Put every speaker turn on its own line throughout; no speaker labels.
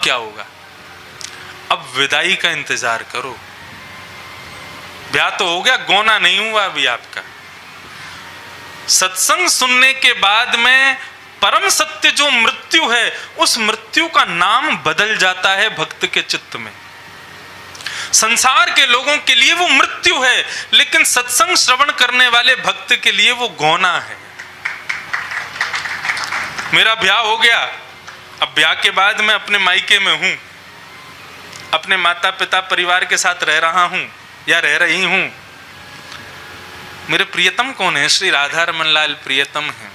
क्या होगा? अब विदाई का इंतजार करो। ब्याह तो हो गया, गौना नहीं हुआ अभी आपका। सत्संग सुनने के बाद में परम सत्य जो मृत्यु है, उस मृत्यु का नाम बदल जाता है भक्त के चित्त में। संसार के लोगों के लिए वो मृत्यु है, लेकिन सत्संग श्रवण करने वाले भक्त के लिए वो गौना है। मेरा ब्याह हो गया, अब ब्याह के बाद मैं अपने मायके में हूं, अपने माता पिता परिवार के साथ रह रहा हूं या रह रही हूं। मेरे प्रियतम कौन है? श्री राधा रमन लाल प्रियतम है।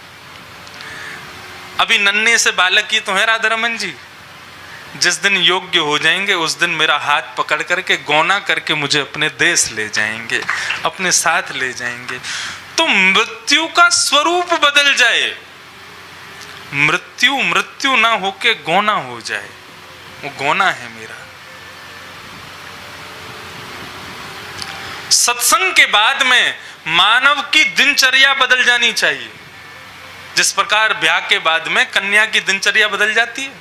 अभी नन्हे से बालक ही तो है राधा रमन जी। जिस दिन योग्य हो जाएंगे उस दिन मेरा हाथ पकड़ करके गौना करके मुझे अपने देश ले जाएंगे, अपने साथ ले जाएंगे। तो मृत्यु का स्वरूप बदल जाए, मृत्यु मृत्यु ना होके गौना हो जाए, वो गौना है मेरा। सत्संग के बाद में मानव की दिनचर्या बदल जानी चाहिए। जिस प्रकार ब्याह के बाद में कन्या की दिनचर्या बदल जाती है,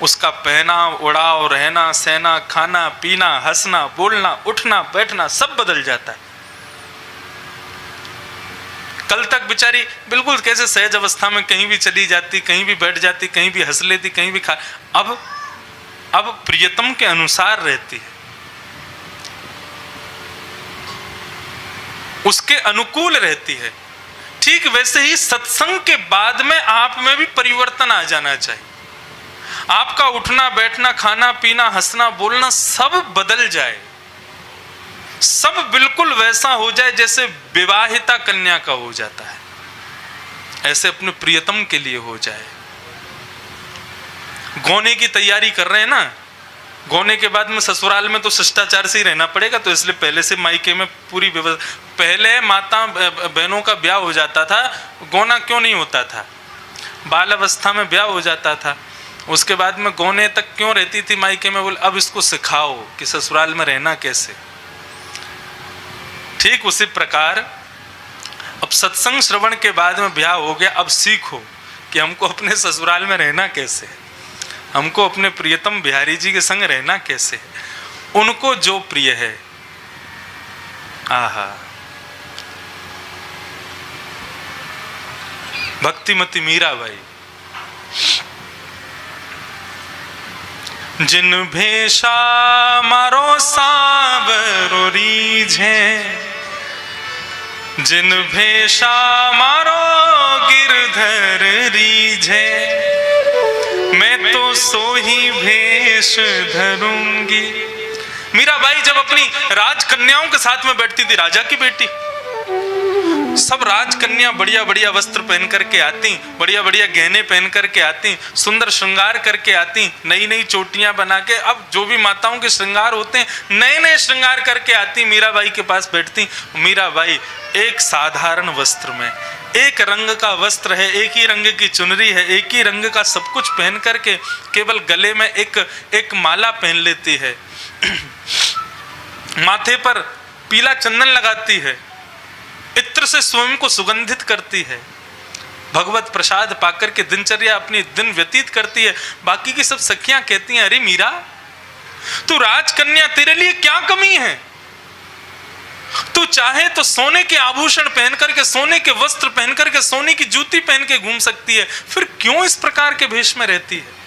उसका पहना उड़ाव, रहना सहना, खाना पीना, हंसना बोलना, उठना बैठना सब बदल जाता है। कल तक बेचारी बिल्कुल कैसे सहज अवस्था में कहीं भी चली जाती, कहीं भी बैठ जाती, कहीं भी हंस लेती, कहीं भी खा, अब प्रियतम के अनुसार रहती है, उसके अनुकूल रहती है। ठीक वैसे ही सत्संग के बाद में आप में भी परिवर्तन आ जाना चाहिए। आपका उठना बैठना, खाना पीना, हंसना बोलना सब बदल जाए, सब बिल्कुल वैसा हो जाए जैसे विवाहिता कन्या का हो जाता है, ऐसे अपने प्रियतम के लिए हो जाए। गौने की तैयारी कर रहे हैं ना, गौने के बाद में ससुराल में तो शिष्टाचार से ही रहना पड़ेगा, तो इसलिए पहले से मायके में पूरी व्यवस्था। पहले माता बहनों का ब्याह हो जाता था, गौना क्यों नहीं होता था? बाल अवस्था में ब्याह हो जाता था, उसके बाद में गौने तक क्यों रहती थी मायके में? बोले अब इसको सिखाओ कि ससुराल में रहना कैसे। ठीक उसी प्रकार अब सत्संग श्रवण के बाद में ब्याह हो गया, अब सीखो कि हमको अपने ससुराल में रहना कैसे, हमको अपने प्रियतम बिहारी जी के संग रहना कैसे, उनको जो प्रिय है। आहा, भक्तिमती मीराबाई, जिन भेषा मारो सांवरो रीझे, जिन भेषा मारो गिरधर रीझे, मैं तो सोही भेष धरूंगी। मीराबाई जब अपनी राजकन्याओं के साथ में बैठती थी, राजा की बेटी, सब राजकन्या बढ़िया बढ़िया वस्त्र पहन करके आती, बढ़िया बढ़िया गहने पहन करके आती, सुंदर श्रृंगार करके आती, नई नई चोटियां बना के। अब जो भी माताओं के श्रृंगार होते हैं, नए नए श्रृंगार करके आती, मीराबाई के पास बैठती। मीराबाई एक साधारण वस्त्र में, एक रंग का वस्त्र है, एक ही रंग की चुनरी है, एक ही रंग का सब कुछ पहन करके केवल गले में एक माला पहन लेती है, माथे पर पीला चंदन लगाती है, इत्र से स्वयं को सुगंधित करती है, भगवत प्रसाद पाकर के दिनचर्या अपनी दिन व्यतीत करती है। बाकी की सब सखियां कहती हैं, अरे मीरा तू राजकन्या, तेरे लिए क्या कमी है? तू चाहे तो सोने के आभूषण पहन करके, सोने के वस्त्र पहन करके, सोने की जूती पहन के घूम सकती है, फिर क्यों इस प्रकार के भेष में रहती है?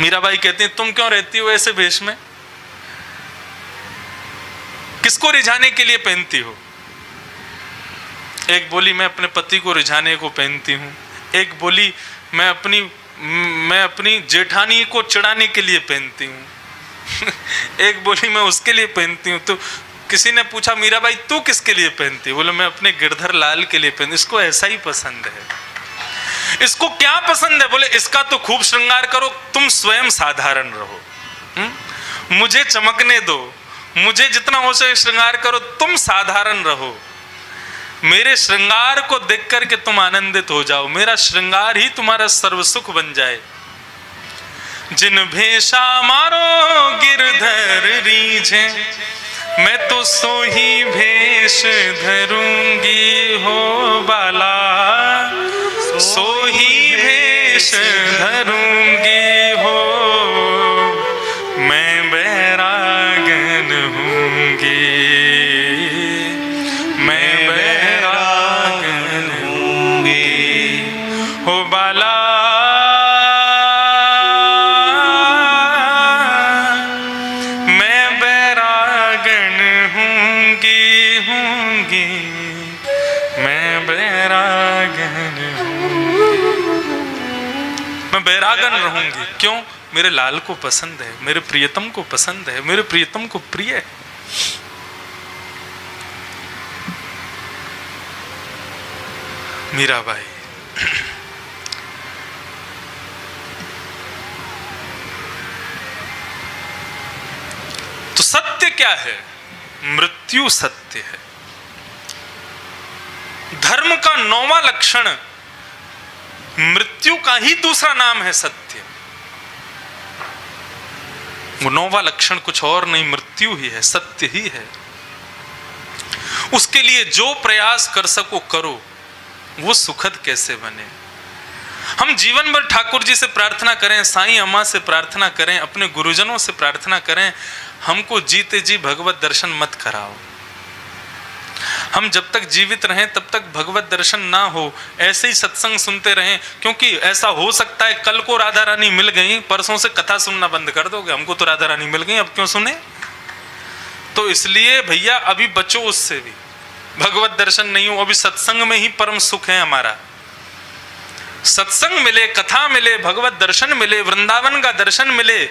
मीराबाई कहती है, तुम क्यों रहती हो ऐसे भेष में? किसको रिझाने के लिए पहनती हो? एक बोली, मैं अपने पति को रिझाने को पहनती हूं। एक बोली, मैं अपनी जेठानी को चिढ़ाने के लिए पहनती हूं। एक बोली, मैं उसके लिए पहनती हूं। तो किसी ने पूछा, मीराबाई तू किसके लिए पहनती है? बोले, मैं अपने गिरधर लाल के लिए पहनती। इसको ऐसा ही पसंद है। इसको क्या पसंद है? बोले, इसका तो खूब श्रृंगार करो, तुम स्वयं साधारण रहो, मुझे चमकने दो, मुझे जितना हो सके श्रृंगार करो, तुम साधारण रहो, मेरे श्रृंगार को देख करके तुम आनंदित हो जाओ, मेरा श्रृंगार ही तुम्हारा सर्व सुख बन जाए। जिन भेषा मारो गिरधर रीझे, मैं तो सोही भेष धरूंगी हो बाला, सोही भेष धरूंगी हो सनातन रहूंगी। क्यों? मेरे लाल को पसंद है, मेरे प्रियतम को पसंद है, मेरे प्रियतम को प्रिय है। मीराबाई। तो सत्य क्या है? मृत्यु सत्य है। धर्म का 9वां लक्षण मृत्यु का ही दूसरा नाम है सत्य। वो 9वां लक्षण कुछ और नहीं, मृत्यु ही है, सत्य ही है। उसके लिए जो प्रयास कर सको करो, वो सुखद कैसे बने। हम जीवन भर ठाकुर जी से प्रार्थना करें, साईं अम्मा से प्रार्थना करें, अपने गुरुजनों से प्रार्थना करें, हमको जीते जी भगवत दर्शन मत कराओ। हम जब तक जीवित रहें तब तक भगवत दर्शन ना हो, ऐसे ही सत्संग सुनते रहें। क्योंकि ऐसा हो सकता है कल को राधा रानी मिल गई, परसों से कथा सुनना बंद कर दोगे, हमको तो राधा रानी मिल गई, अब क्यों सुने। तो इसलिए भैया अभी बचो उससे भी, भगवत दर्शन नहीं हो, अभी सत्संग में ही परम सुख है हमारा। सत्संग मिले, कथा मिले, भगवत दर्शन मिले, वृंदावन का दर्शन मिले।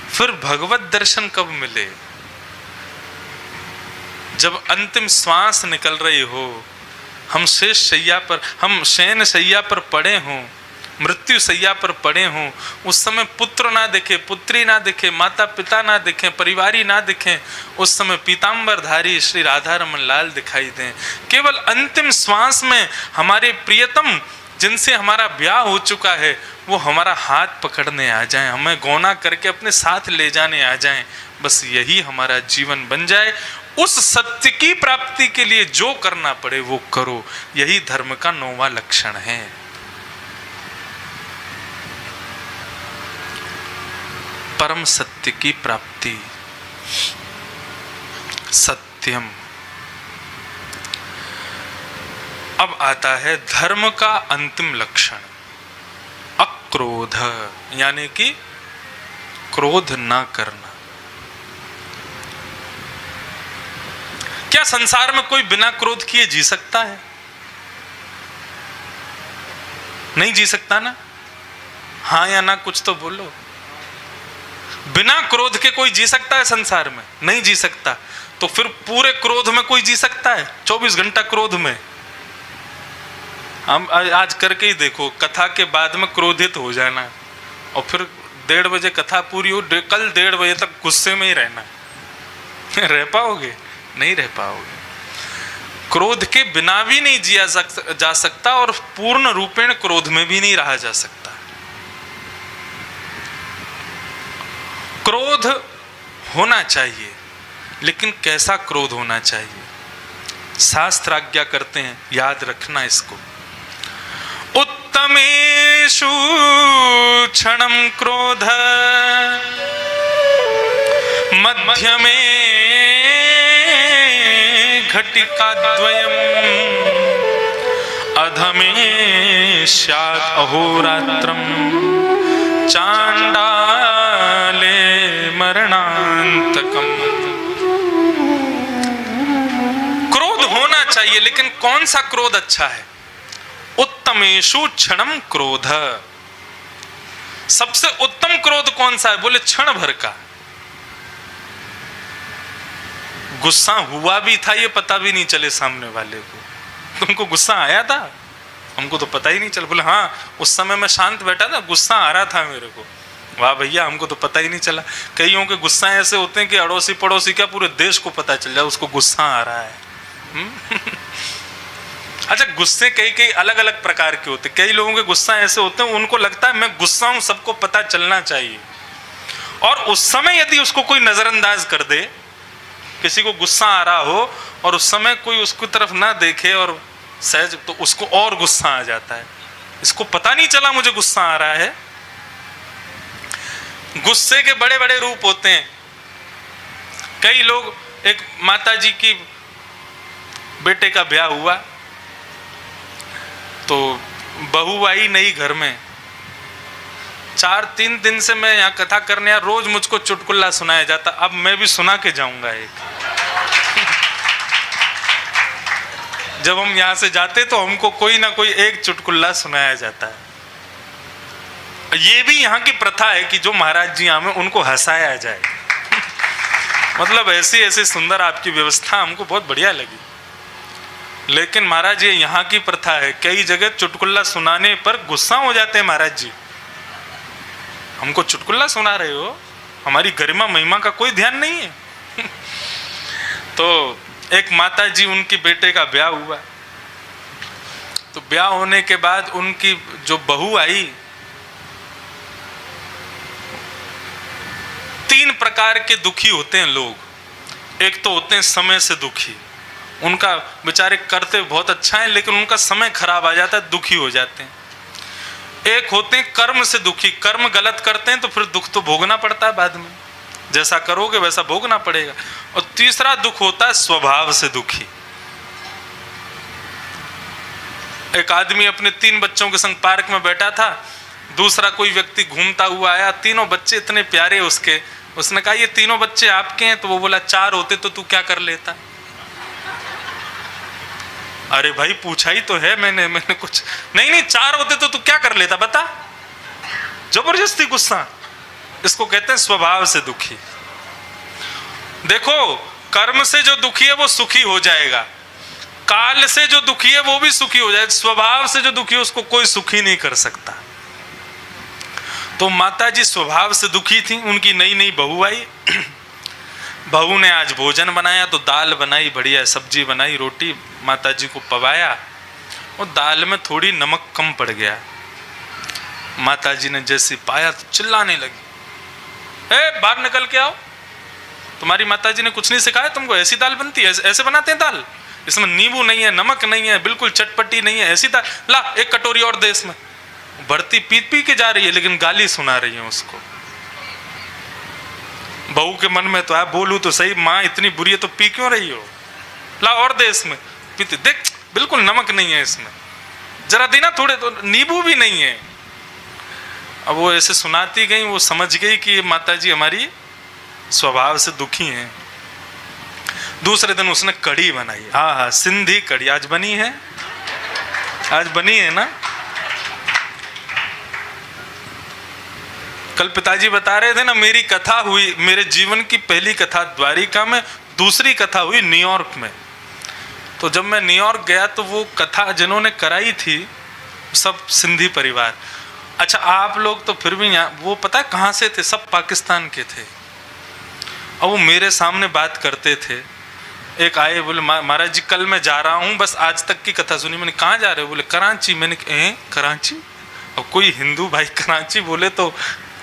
फिर भगवत दर्शन कब मिले? जब अंतिम श्वास निकल रही हो, हम शेष शैया पर, हम शयन शैया पर पड़े हों, मृत्यु शैया पर पड़े हों, उस समय पुत्र ना दिखे, पुत्री ना दिखे, माता पिता ना दिखें, परिवारी ना दिखें, उस समय पीतांबरधारी श्री राधा रमन लाल दिखाई दें। केवल अंतिम श्वास में हमारे प्रियतम जिनसे हमारा ब्याह हो चुका है वो हमारा हाथ पकड़ने आ जाएं, हमें गौना करके अपने साथ ले जाने आ जाएं। बस यही हमारा जीवन बन जाए। उस सत्य की प्राप्ति के लिए जो करना पड़े वो करो, यही धर्म का 9वां लक्षण है। परम सत्य की प्राप्ति, सत्यम। अब आता है धर्म का अंतिम लक्षण, अक्रोध, यानी कि क्रोध ना करना। क्या संसार में कोई बिना क्रोध किए जी सकता है? नहीं जी सकता ना? हाँ या ना कुछ तो बोलो। बिना क्रोध के कोई जी सकता है संसार में? नहीं जी सकता। तो फिर पूरे क्रोध में कोई जी सकता है? 24 घंटा क्रोध में? हम आज करके ही देखो, कथा के बाद में क्रोधित हो जाना और फिर 1:30 बजे कथा पूरी हो, कल 1:30 बजे तक गुस्से में ही रहना। रह पाओगे? नहीं रह पाओगे। क्रोध के बिना भी नहीं जिया जा सकता और पूर्ण रूपेण क्रोध में भी नहीं रहा जा सकता। क्रोध होना चाहिए, लेकिन कैसा क्रोध होना चाहिए? शास्त्र आज्ञा करते हैं, याद रखना इसको। उत्तमेषु क्षणं क्रोध, मध्यमे घटिकाद्वयम्, अधमे स्यात् अहोरात्रम्, चांडाले मरणांतकम्। क्रोध होना चाहिए, लेकिन कौन सा क्रोध अच्छा है? उत्तमेषु क्षणम क्रोध। सबसे उत्तम क्रोध कौन सा है? बोले क्षण भर का। गुस्सा हुआ भी था ये पता भी नहीं चले सामने वाले को। तुमको गुस्सा आया था? हमको तो पता ही नहीं चला। बोले हाँ, उस समय मैं शांत बैठा था, गुस्सा आ रहा था मेरे को। वाह भैया, हमको तो पता ही नहीं चला। कईयों के गुस्सा ऐसे होते हैं कि अड़ोसी पड़ोसी क्या पूरे देश को पता चल जाए उसको गुस्सा आ रहा है। अच्छा, गुस्से कई अलग अलग प्रकार के होते। कई लोगों के गुस्सा ऐसे होते हैं, उनको लगता है मैं गुस्सा हूं, सबको पता चलना चाहिए। और उस समय यदि उसको कोई नजरअंदाज कर दे, किसी को गुस्सा आ रहा हो और उस समय कोई उसकी तरफ ना देखे और सहज, तो उसको और गुस्सा आ जाता है। इसको पता नहीं चला मुझे गुस्सा आ रहा है। गुस्से के बड़े बड़े रूप होते हैं। कई लोग, एक माता जी की बेटे का ब्याह हुआ तो बहू आई नई घर में। 3 दिन से मैं यहाँ कथा करने, रोज मुझको चुटकुल्ला सुनाया जाता। अब मैं भी सुना के जाऊंगा एक। जब हम यहाँ से जाते तो हमको कोई ना कोई एक चुटकुल्ला सुनाया जाता है। ये भी यहाँ की प्रथा है कि जो महाराज जी आवे उनको हंसाया जाए। मतलब ऐसी ऐसी सुंदर आपकी व्यवस्था हमको बहुत बढ़िया लगी। लेकिन महाराज ये यहाँ की प्रथा है, कई जगह चुटकुला सुनाने पर गुस्सा हो जाते हैं महाराज जी। हमको चुटकुला सुना रहे हो, हमारी गरिमा महिमा का कोई ध्यान नहीं है। तो एक माता जी, उनकी बेटे का ब्याह हुआ, तो ब्याह होने के बाद उनकी जो बहू आई, 3 प्रकार के दुखी होते हैं लोग। एक तो होते हैं समय से दुखी, उनका बेचारे करते बहुत अच्छा है लेकिन उनका समय खराब आ जाता है, दुखी हो जाते हैं। एक होते हैं कर्म से दुखी, कर्म गलत करते हैं तो फिर दुख तो भोगना पड़ता है बाद में, जैसा करोगे वैसा भोगना पड़ेगा। और तीसरा दुख होता है स्वभाव से दुखी। एक आदमी अपने 3 बच्चों के संग पार्क में बैठा था, दूसरा कोई व्यक्ति घूमता हुआ आया, तीनों बच्चे इतने प्यारे उसके, उसने कहा ये तीनों बच्चे आपके हैं? तो वो बोला 4 होते तो तू क्या कर लेता? अरे भाई पूछा ही तो है मैंने कुछ नहीं 4 होते तो तू क्या कर लेता बता? जबरदस्ती गुस्सा, इसको कहते हैं स्वभाव से दुखी। देखो, कर्म से जो दुखी है वो सुखी हो जाएगा, काल से जो दुखी है वो भी सुखी हो जाएगा, स्वभाव से जो दुखी है उसको कोई सुखी नहीं कर सकता। तो माता जी स्वभाव से दुखी थी, उनकी नई नई बहू आई। बहू ने आज भोजन बनाया तो दाल बनाई, बढ़िया सब्जी बनाई, रोटी माता जी को पवाया, और दाल में थोड़ी नमक कम पड़ गया। माता जी ने जैसे पाया तो चिल्लाने लगी, ए बाहर निकल के आओ, तुम्हारी माता जी ने कुछ नहीं सिखाया तुमको? ऐसी दाल बनती है? ऐसे बनाते हैं दाल, इसमें नींबू नहीं है, नमक नहीं है, बिल्कुल चटपटी नहीं है, ऐसी दाल ला, एक कटोरी और दे इसमें। भरती पी के जा रही है लेकिन गाली सुना रही है उसको। बहू के मन में तो है बोलूं तो सही, माँ इतनी बुरी है तो पी क्यों रही हो, ला और दे इसमें। पीती, देख बिल्कुल नमक नहीं है इसमें, जरा देना थोड़े, तो नींबू भी नहीं है। अब वो ऐसे सुनाती गई, वो समझ गई कि ये माता जी हमारी स्वभाव से दुखी हैं। दूसरे दिन उसने कढ़ी बनाई, हाँ सिंधी कढ़ी आज बनी है, आज बनी है ना। कल पिताजी बता रहे थे ना, मेरी कथा हुई, मेरे जीवन की पहली कथा द्वारिका में, दूसरी कथा हुई न्यूयॉर्क में। तो जब मैं न्यूयॉर्क गया तो वो कथा जिन्होंने कराई थी सब सिंधी परिवार। अच्छा आप लोग तो फिर भी यहाँ, वो पता है कहाँ से थे? सब पाकिस्तान के थे। और वो मेरे सामने बात करते थे। एक आए बोले महाराज जी कल मैं जा रहा हूँ, बस आज तक की कथा सुनी। मैंने कहाँ जा रहे हो? बोले कराची। मैंने कराची? और कोई हिंदू भाई कराची बोले तो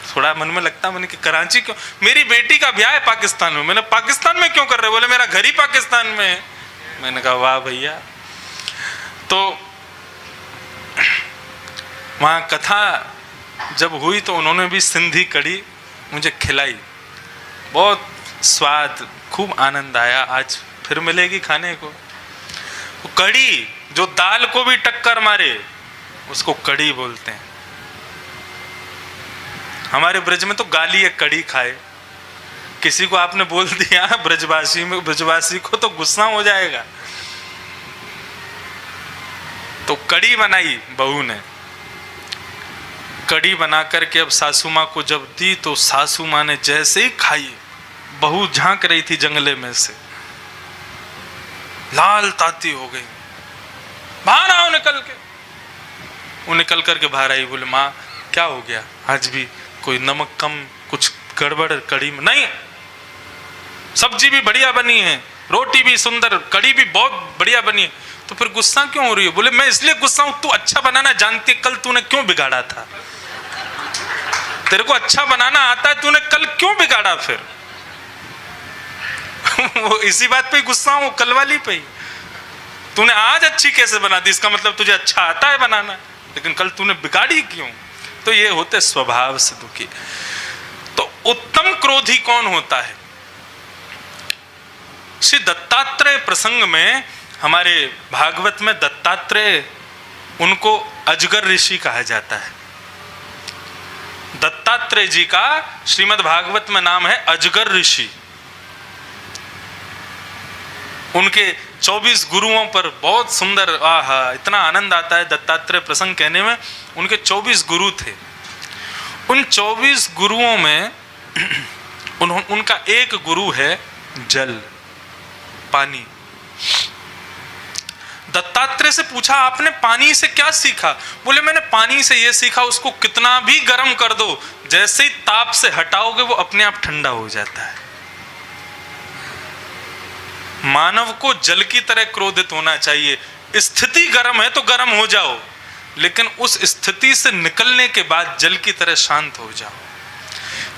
थोड़ा मन में लगता। मैंने कि कराची क्यों? मेरी बेटी का ब्याह है पाकिस्तान में। मैंने पाकिस्तान में क्यों कर रहे हो? बोले मेरा घर ही पाकिस्तान में है। मैंने कहा वाह भैया। तो वहाँ कथा जब हुई तो उन्होंने भी सिंधी कढ़ी मुझे खिलाई, बहुत स्वाद, खूब आनंद आया। आज फिर मिलेगी खाने को। कढ़ी जो दाल को भी टक्कर मारे उसको कढ़ी बोलते हैं। हमारे ब्रज में तो गाली है कढ़ी खाए। किसी को आपने बोल दिया ब्रजवासी को तो गुस्सा हो जाएगा। तो कढ़ी बनाई बहू ने, कढ़ी बना करके अब सासू माँ को जब दी तो सासू माँ ने जैसे ही खाई, बहू झांक रही थी जंगले में से, लाल ताती हो गई। बाहर आओ निकल के। वो निकल करके बाहर आई। बोले माँ क्या हो गया? आज भी कोई नमक कम, कुछ गड़बड़ कढ़ी में? नहीं, सब्जी भी बढ़िया बनी है, रोटी भी सुंदर, कढ़ी भी बहुत बढ़िया बनी है। तो फिर गुस्सा क्यों हो रही है? बोले मैं इसलिए गुस्सा हूं, तू अच्छा बनाना जानती है, कल तूने क्यों बिगाड़ा था? तेरे को अच्छा बनाना आता है, तूने कल क्यों बिगाड़ा? फिर वो इसी बात पे गुस्सा हूं, कल वाली पे ही। तूने आज अच्छी कैसे बना दी? इसका मतलब तुझे अच्छा आता है बनाना, लेकिन कल तूने बिगाड़ी क्यों? तो ये होते स्वभाव से दुखी। तो उत्तम क्रोधी कौन होता है? श्री दत्तात्रेय प्रसंग में, हमारे भागवत में दत्तात्रेय, उनको अजगर ऋषि कहा जाता है। दत्तात्रेय जी का श्रीमद् भागवत में नाम है अजगर ऋषि। उनके 24 गुरुओं पर बहुत सुंदर, आहा इतना आनंद आता है दत्तात्रेय प्रसंग कहने में। उनके 24 गुरु थे। उन 24 गुरुओं में उनका एक गुरु है जल, पानी। दत्तात्रेय से पूछा आपने पानी से क्या सीखा? बोले मैंने पानी से यह सीखा, उसको कितना भी गर्म कर दो, जैसे ही ताप से हटाओगे वो अपने आप ठंडा हो जाता है। मानव को जल की तरह क्रोधित होना चाहिए। स्थिति गर्म है तो गर्म हो जाओ, लेकिन उस स्थिति से निकलने के बाद जल की तरह शांत हो जाओ।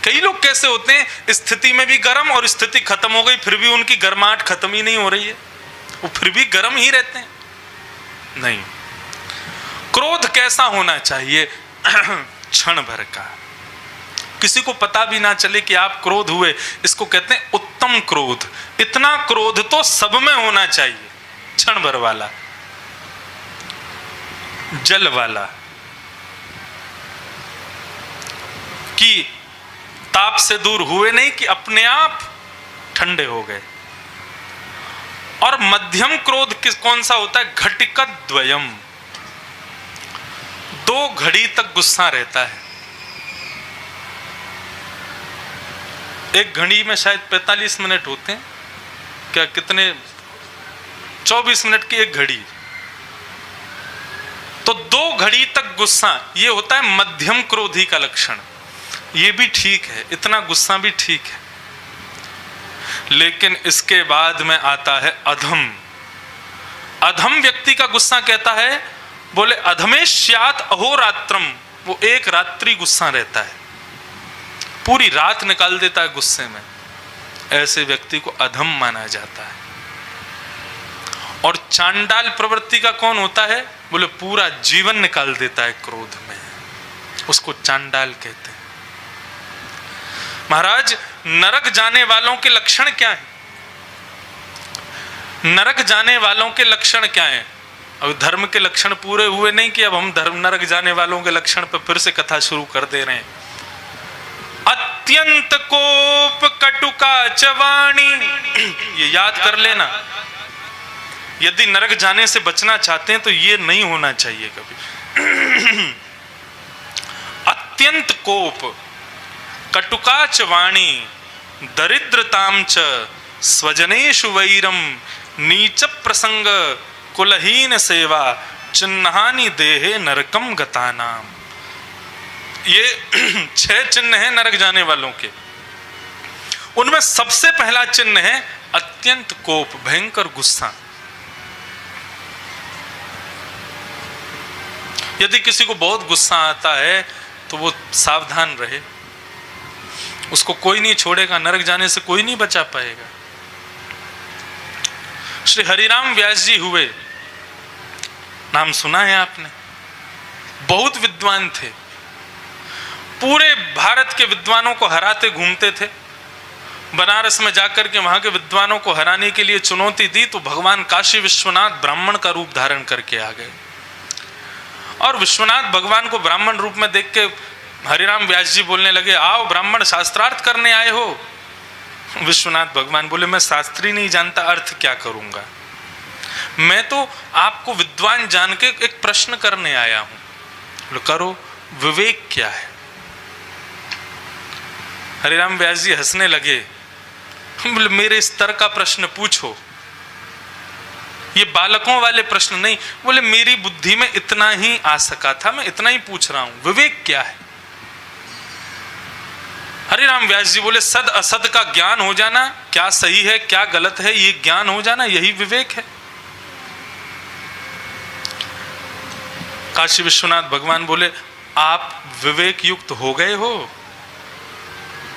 कई लोग कैसे होते हैं, स्थिति में भी गर्म और स्थिति खत्म हो गई फिर भी उनकी गर्माहट खत्म ही नहीं हो रही है, वो फिर भी गर्म ही रहते हैं। नहीं, क्रोध कैसा होना चाहिए? क्षण भर का, किसी को पता भी ना चले कि आप क्रोध हुए, इसको कहते हैं उत्तम क्रोध। इतना क्रोध तो सब में होना चाहिए, क्षण भर वाला, जल वाला, कि ताप से दूर हुए नहीं कि अपने आप ठंडे हो गए। और मध्यम क्रोध कौन सा होता है? घटिकत द्वयम, 2 घड़ी तक गुस्सा रहता है। एक घड़ी में शायद 45 मिनट होते हैं, क्या कितने, 24 मिनट की एक घड़ी, तो 2 घड़ी तक गुस्सा, ये होता है मध्यम क्रोधी का लक्षण। ये भी ठीक है, इतना गुस्सा भी ठीक है। लेकिन इसके बाद में आता है अधम। अधम व्यक्ति का गुस्सा कहता है, बोले अधमेश्यात अहोरात्रम, वो एक रात्रि गुस्सा रहता है, पूरी रात निकाल देता है गुस्से में। ऐसे व्यक्ति को अधम माना जाता है। और चांडाल प्रवृत्ति का कौन होता है? बोले पूरा जीवन निकाल देता है क्रोध में, उसको चांडाल कहते हैं। महाराज, नरक जाने वालों के लक्षण क्या है? नरक जाने वालों के लक्षण क्या है? अब धर्म के लक्षण पूरे हुए नहीं कि अब हम नरक जाने वालों के लक्षण पर फिर से कथा शुरू कर दे रहे हैं। अत्यंत कोप कटुका चवाणी, ये याद कर लेना। यदि नरक जाने से बचना चाहते हैं तो ये नहीं होना चाहिए कभी। अत्यंत कोप, कटुकाच वाणी, दरिद्रताम च, स्वजनेषु वैरम, नीच प्रसंग, कुलहीन सेवा, चिन्हानि देहे नरकम गतानाम। ये 6 चिन्ह हैं नरक जाने वालों के। उनमें सबसे पहला चिन्ह है अत्यंत कोप, भयंकर गुस्सा। यदि किसी को बहुत गुस्सा आता है तो वो सावधान रहे, उसको कोई नहीं छोड़ेगा, नरक जाने से कोई नहीं बचा पाएगा। श्री हरिराम व्यास जी हुए, नाम सुना है आपने, बहुत विद्वान थे, पूरे भारत के विद्वानों को हराते घूमते थे। बनारस में जाकर के वहां के विद्वानों को हराने के लिए चुनौती दी तो भगवान काशी विश्वनाथ ब्राह्मण का रूप धारण करके आ गए। और विश्वनाथ भगवान को ब्राह्मण रूप में देख के हरिराम व्यास जी बोलने लगे, आओ ब्राह्मण शास्त्रार्थ करने आए हो। विश्वनाथ भगवान बोले, मैं शास्त्री नहीं जानता, अर्थ क्या करूंगा, मैं तो आपको विद्वान जान के एक प्रश्न करने आया हूं। बोले करो, विवेक क्या है? हरिराम व्यास जी हंसने लगे, बोले मेरे स्तर का प्रश्न पूछो, ये बालकों वाले प्रश्न नहीं। बोले मेरी बुद्धि में इतना ही आ सका था, मैं इतना ही पूछ रहा हूं, विवेक क्या है? हरिराम व्यास जी बोले, सद असद का ज्ञान हो जाना, क्या सही है क्या गलत है ये ज्ञान हो जाना, यही विवेक है। काशी विश्वनाथ भगवान बोले, आप विवेक युक्त हो गए हो?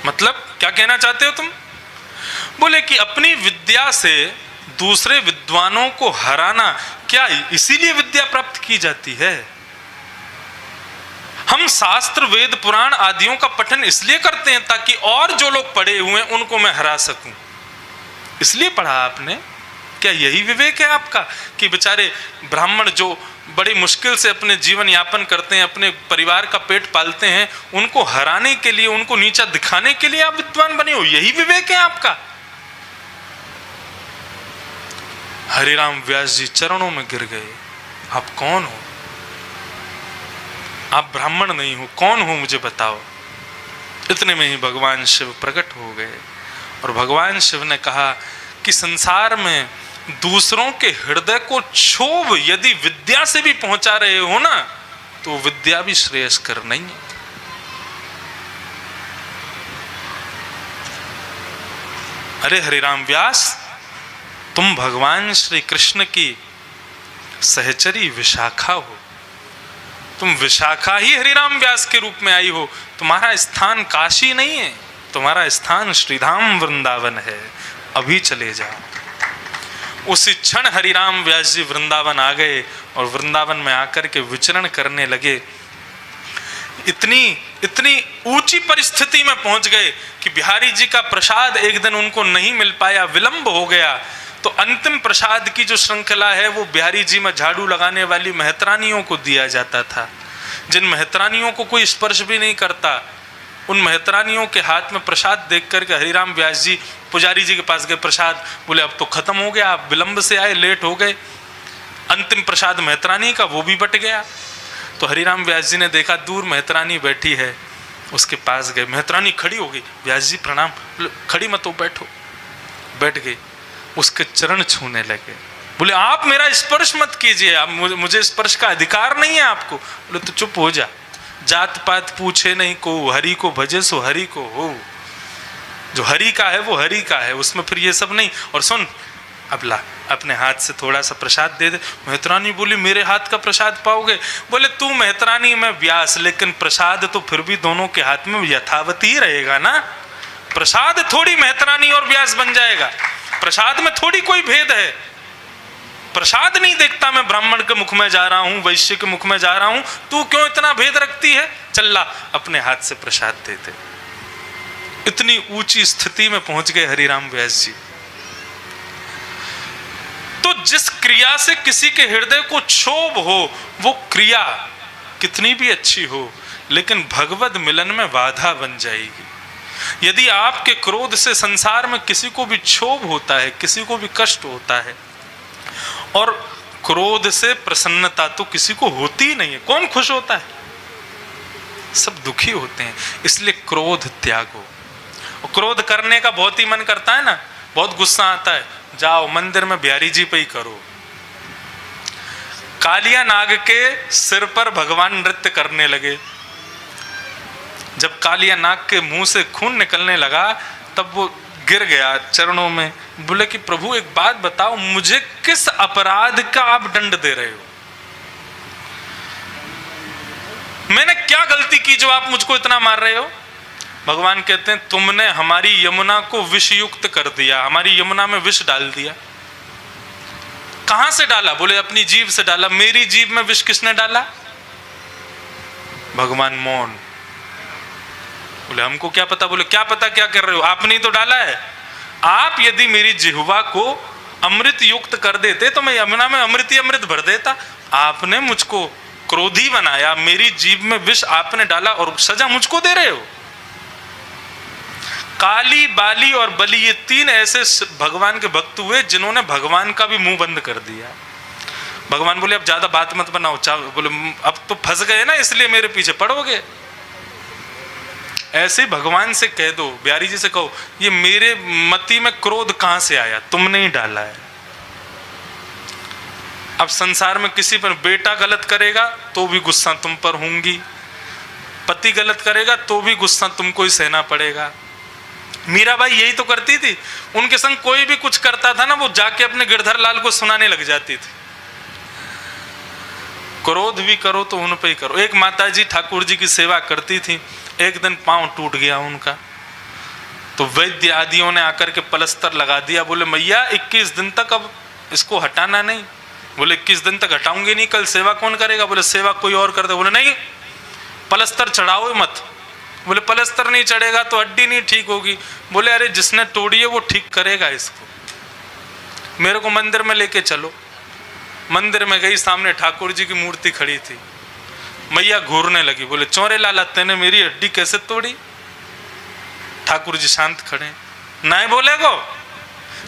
मतलब क्या कहना चाहते हो तुम? बोले कि अपनी विद्या से दूसरे विद्वानों को हराना, क्या इसीलिए विद्या प्राप्त की जाती है? हम शास्त्र वेद पुराण आदियों का पठन इसलिए करते हैं ताकि और जो लोग पढ़े हुए हैं उनको मैं हरा सकूं, इसलिए पढ़ा आपने। क्या यही विवेक है आपका कि बेचारे ब्राह्मण जो बड़ी मुश्किल से अपने जीवन यापन करते हैं, अपने परिवार का पेट पालते हैं, उनको हराने के लिए, उनको नीचा दिखाने के लिए आप विद्वान बने हो? यही विवेक है आपका? हरिराम व्यास जी चरणों में गिर गए, आप कौन हो? आप ब्राह्मण नहीं हो, कौन हो मुझे बताओ। इतने में ही भगवान शिव प्रकट हो गए और भगवान शिव ने कहा कि संसार में दूसरों के हृदय को क्षोभ यदि विद्या से भी पहुंचा रहे हो ना, तो विद्या भी श्रेयस्कर नहीं है। अरे हरिराम व्यास, तुम भगवान श्री कृष्ण की सहचरी विशाखा हो, तुम विशाखा ही हरिराम व्यास के रूप में आई हो। तुम्हारा स्थान काशी नहीं है, तुम्हारा स्थान श्रीधाम वृंदावन है, अभी चले जाओ। उसी क्षण हरिराम व्यास जी वृंदावन आ गए और वृंदावन में आकर के विचरण करने लगे। इतनी ऊंची परिस्थिति में पहुंच गए कि बिहारी जी का प्रसाद एक दिन उनको नहीं मिल पाया, विलंब हो गया। तो अंतिम प्रसाद की जो श्रृंखला है वो बिहारी जी में झाड़ू लगाने वाली मेहतरानियों को दिया जाता था, जिन मेहतरानियों को कोई स्पर्श भी नहीं करता। उन मेहतरानियों के हाथ में प्रसाद देख करके हरिराम व्यास जी पुजारी जी के पास गए। प्रसाद, बोले अब तो खत्म हो गया, आप विलंब से आए, लेट हो गए। अंतिम प्रसाद मेहतरानी का, वो भी बट गया। तो हरिराम व्यास जी ने देखा दूर मेहतरानी बैठी है, उसके पास गए। मेहतरानी खड़ी हो गई, व्यास जी प्रणाम। बोले खड़ी मत हो, बैठो। बैठ गई, उसके चरण छूने लगे। बोले आप मेरा स्पर्श मत कीजिए, आप मुझे स्पर्श का अधिकार नहीं है आपको। बोले तो चुप हो जा, जात पात पूछे नहीं को, हरि को भजे सो हरि को हो। जो हरि का है वो हरि का है, उसमें फिर ये सब नहीं। और सुन, अब ला अपने हाथ से थोड़ा सा प्रसाद दे दे। मेहतरानी बोली मेरे हाथ का प्रसाद पाओगे? बोले तू मेहतरानी मैं व्यास, लेकिन प्रसाद तो फिर भी दोनों के हाथ में यथावत ही रहेगा ना। प्रसाद थोड़ी मेहतरानी और व्यास बन जाएगा, प्रसाद में थोड़ी कोई भेद है। प्रसाद नहीं देखता मैं ब्राह्मण के मुख में जा रहा हूं, वैश्य के मुख में जा रहा हूं, तू क्यों इतना भेद रखती है? चल्ला अपने हाथ से प्रसाद दे दे। इतनी ऊंची स्थिति में पहुंच गए हरिराम व्यास जी। तो जिस क्रिया से किसी के हृदय को क्षोभ हो, वो क्रिया कितनी भी अच्छी हो, लेकिन भगवत मिलन में बाधा बन जाएगी। यदि आपके क्रोध से संसार में किसी को भी क्षोभ होता है, किसी को भी कष्ट होता है, और क्रोध से प्रसन्नता तो किसी को होती ही नहीं है। कौन खुश होता है? सब दुखी होते हैं। इसलिए क्रोध त्यागो। क्रोध करने का बहुत ही मन करता है ना, बहुत गुस्सा आता है, जाओ मंदिर में बिहारी जी पे ही करो। कालिया नाग के सिर पर भगवान नृत्य करने लगे। जब कालिया नाग के मुंह से खून निकलने लगा, तब वो गिर गया चरणों में। बोले कि प्रभु एक बात बताओ, मुझे किस अपराध का आप दंड दे रहे हो? मैंने क्या गलती की जो आप मुझको इतना मार रहे हो? भगवान कहते हैं तुमने हमारी यमुना को विष युक्त कर दिया, हमारी यमुना में विष डाल दिया। कहां से डाला? बोले अपनी जीभ से डाला। मेरी जीभ में विष किसने डाला? भगवान मौन। बोले हमको क्या पता? बोले क्या पता क्या कर रहे हो, आपने ही तो डाला है। आप यदि मेरी जिह्वा को अमृत युक्त कर देते तो मैं यमुना में अमृत ही अमृत भर देता। आपने मुझको क्रोधी बनाया, मेरी जीभ में विष आपने डाला और सजा मुझको दे रहे हो। काली, बाली और बली, ये तीन ऐसे भगवान के भक्त हुए जिन्होंने भगवान का भी मुंह बंद कर दिया। भगवान बोले अब ज्यादा बात मत बनाओ। बोले अब तो फंस गए ना, इसलिए मेरे पीछे पड़ोगे। ऐसे भगवान से कह दो, बिहारी जी से कहो, ये मेरे मति में क्रोध कहां से आया? तुमने ही डाला है। अब संसार में किसी पर बेटा गलत करेगा तो भी गुस्सा तुम पर होंगी, पति गलत करेगा तो भी गुस्सा तुमको ही सहना पड़ेगा। मीराबाई यही तो करती थी, उनके संग कोई भी कुछ करता था ना, वो जाके अपने गिरधर लाल को सुनाने लग जाती थी। क्रोध भी करो तो उन पे ही करो। एक माताजी ठाकुर जी की सेवा करती थी, एक दिन पांव टूट गया उनका, तो वैद्य आदियों ने आकर के पलस्तर लगा दिया। बोले मैया 21 दिन तक अब इसको हटाना नहीं। बोले 21 दिन तक हटाऊंगे नहीं, कल सेवा कौन करेगा? बोले सेवा कोई और कर दे। बोले नहीं, पलस्तर चढ़ाओ मत। बोले पलस्तर नहीं चढ़ेगा तो हड्डी नहीं ठीक होगी। बोले अरे जिसने तोड़ी है वो ठीक करेगा इसको, मेरे को मंदिर में लेके चलो। मंदिर में गई, सामने ठाकुर जी की मूर्ति खड़ी थी। मैया घूरने लगी। बोले चौरे लाला तेने मेरी हड्डी कैसे तोड़ी? ठाकुर जी शांत खड़े, नहीं बोलेगो,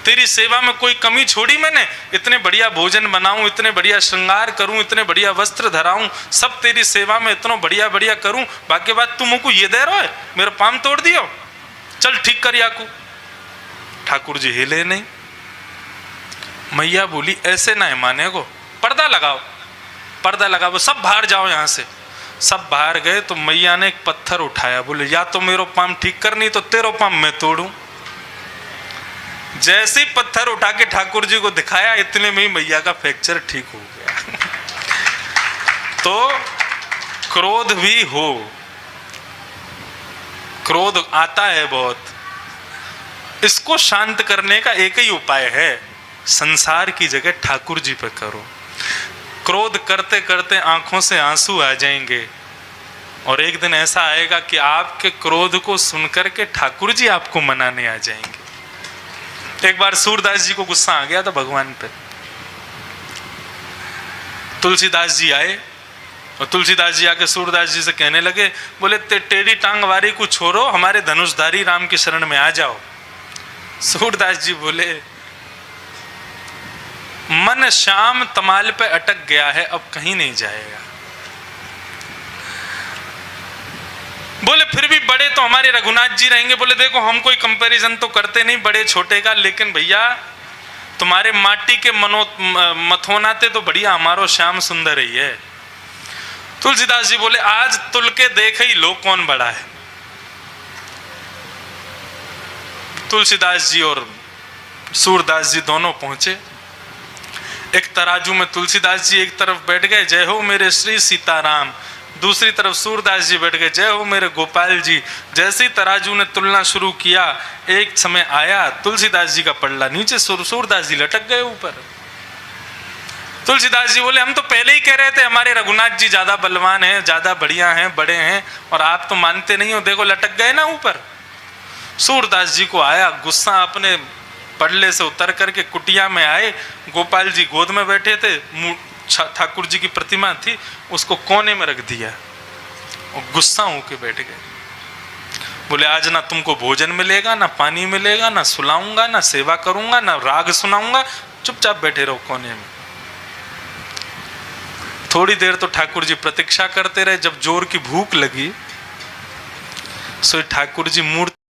तेरी सेवा में कोई कमी छोड़ी मैंने? इतने बढ़िया भोजन बनाऊं, इतने बढ़िया श्रृंगार करूं, इतने बढ़िया वस्त्र धराऊं, सब तेरी सेवा में इतना बढ़िया बढ़िया करूं, बाकी बात तू मुझको ये दे रहा है, मेरा पाम तोड़ दियो, चल ठीक कर याकू। ठाकुर जी हिले नहीं। मैया बोली ऐसे ना है माने को, पर्दा लगाओ, पर्दा लगाओ, सब बाहर जाओ यहाँ से। सब बाहर गए तो मैया ने एक पत्थर उठाया, बोले या तो मेरो पाम ठीक कर, नहीं तो तेरो पाम मैं तोड़ूं। जैसे ही पत्थर उठा के ठाकुर जी को दिखाया, इतने में ही मैया का फ्रैक्चर ठीक हो गया। तो क्रोध भी हो, क्रोध आता है बहुत, इसको शांत करने का एक ही उपाय है, संसार की जगह ठाकुर जी पे करो। क्रोध करते करते आंखों से आंसू आ जाएंगे और एक दिन ऐसा आएगा कि आपके क्रोध को सुनकर के ठाकुर जी आपको मनाने आ जाएंगे। एक बार सूरदास जी को गुस्सा आ गया था भगवान पे। तुलसीदास जी आए और तुलसीदास जी आके सूरदास जी से कहने लगे, बोले टेढ़ी टांग वारी को छोड़ो, हमारे धनुषधारी राम की शरण में आ जाओ। सूरदास जी बोले, मन श्याम तमाल पे अटक गया है, अब कहीं नहीं जाएगा। बोले फिर भी बड़े तो हमारे रघुनाथ जी रहेंगे। बोले देखो हम कोई कंपैरिजन तो करते नहीं बड़े छोटे का, लेकिन भैया तुम्हारे माटी के मथोनाते तो बढ़िया हमारो श्याम सुंदर ही है। तुलसीदास जी बोले आज तुल के देख ही लो कौन बड़ा है। तुलसीदास जी और सूरदास जी दोनों पहुंचे। एक तराजू में तुलसीदास जी एक तरफ बैठ गए, जय हो मेरे श्री सीताराम, दूसरी तरफ सूरदास जी बैठ गए, जय हो मेरे गोपाल जी। जैसे ही तराजू ने तुलना शुरू किया, एक समय आया तुलसीदास जी का पल्ला नीचे, सूरदास जी लटक गए ऊपर। तुलसीदास जी बोले हम तो पहले ही कह रहे थे हमारे रघुनाथ जी ज्यादा बलवान हैं, ज्यादा बढ़िया हैं, बड़े हैं, और आप तो मानते नहीं हो, देखो लटक गए ना ऊपर। सूरदास जी को आया गुस्सा, अपने पल्ले से उतर करके कुटिया में आए। गोपाल जी गोद में बैठे थे, ठाकुर जी की प्रतिमा थी, उसको कोने में रख दिया और गुस्सा होके बैठ गए। बोले आज ना तुमको भोजन मिलेगा, ना पानी मिलेगा, ना सुलाऊंगा, ना सेवा करूंगा, ना राग सुनाऊंगा, चुपचाप बैठे रहो कोने में। थोड़ी देर तो ठाकुर जी प्रतीक्षा करते रहे। जब जोर की भूख लगी, सो ठाकुर जी मूर्ति